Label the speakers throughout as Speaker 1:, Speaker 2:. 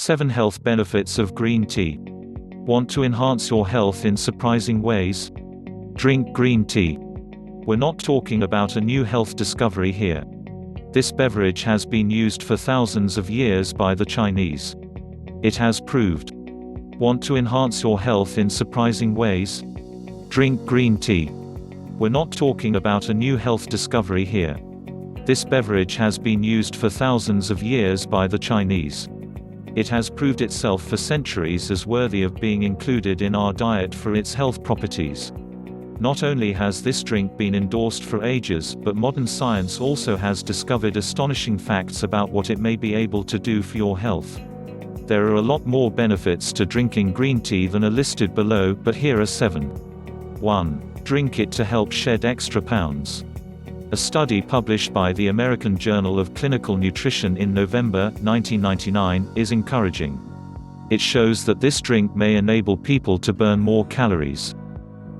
Speaker 1: 7 Health Benefits of Green Tea. Want to enhance your health in surprising ways? Drink green tea. We're not talking about a new health discovery here. This beverage has been used for thousands of years by the Chinese. It has proved. Want to enhance your health in surprising ways? Drink green tea. We're not talking about a new health discovery here. This beverage has been used for thousands of years by the Chinese. It has proved itself for centuries as worthy of being included in our diet for its health properties. Not only has this drink been endorsed for ages, but modern science also has discovered astonishing facts about what it may be able to do for your health. There are a lot more benefits to drinking green tea than are listed below, but here are 7. 1. Drink it to help shed extra pounds. A study published by the American Journal of Clinical Nutrition in November 1999 is encouraging. It shows that this drink may enable people to burn more calories.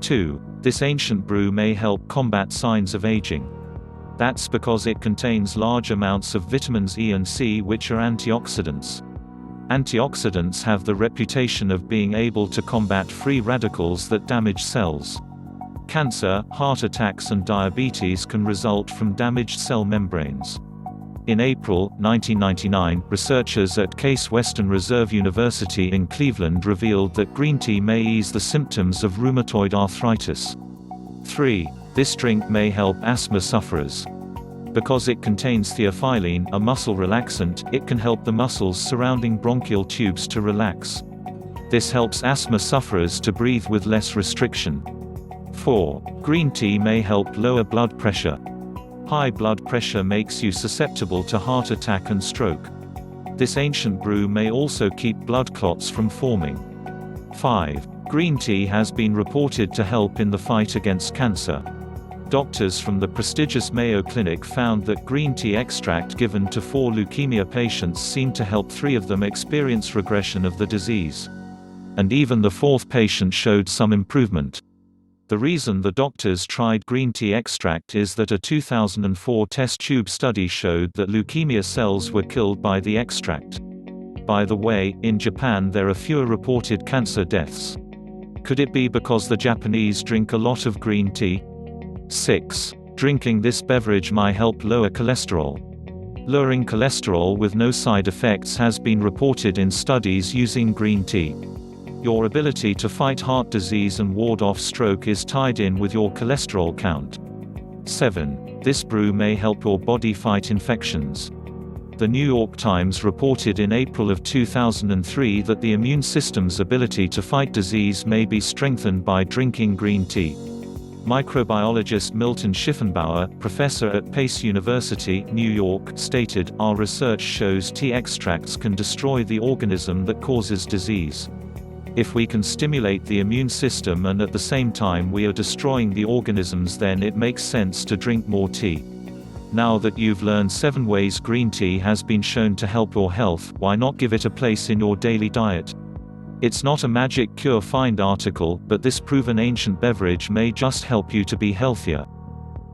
Speaker 1: 2. This ancient brew may help combat signs of aging. That's because it contains large amounts of vitamins E and C, which are antioxidants. Antioxidants have the reputation of being able to combat free radicals that damage cells. Cancer, heart attacks and diabetes can result from damaged cell membranes. In April 1999, researchers at Case Western Reserve University in Cleveland revealed that green tea may ease the symptoms of rheumatoid arthritis. 3. This drink may help asthma sufferers. Because it contains theophylline, a muscle relaxant, it can help the muscles surrounding bronchial tubes to relax. This helps asthma sufferers to breathe with less restriction. 4. Green tea may help lower blood pressure. High blood pressure makes you susceptible to heart attack and stroke. This ancient brew may also keep blood clots from forming. 5. Green tea has been reported to help in the fight against cancer. Doctors from the prestigious Mayo Clinic found that green tea extract given to 4 leukemia patients seemed to help 3 of them experience regression of the disease. And even the 4th patient showed some improvement. The reason the doctors tried green tea extract is that a 2004 test tube study showed that leukemia cells were killed by the extract. By the way, in Japan there are fewer reported cancer deaths. Could it be because the Japanese drink a lot of green tea? 6. Drinking this beverage might help lower cholesterol. Lowering cholesterol with no side effects has been reported in studies using green tea. Your ability to fight heart disease and ward off stroke is tied in with your cholesterol count. 7. This brew may help your body fight infections. The New York Times reported in April of 2003 that the immune system's ability to fight disease may be strengthened by drinking green tea. Microbiologist Milton Schiffenbauer, professor at Pace University, New York, stated, "Our research shows tea extracts can destroy the organism that causes disease. If we can stimulate the immune system and at the same time we are destroying the organisms, then it makes sense to drink more tea." Now that you've learned 7 ways green tea has been shown to help your health, why not give it a place in your daily diet? It's not a magic cure find article, but this proven ancient beverage may just help you to be healthier.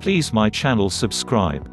Speaker 1: Please my channel subscribe.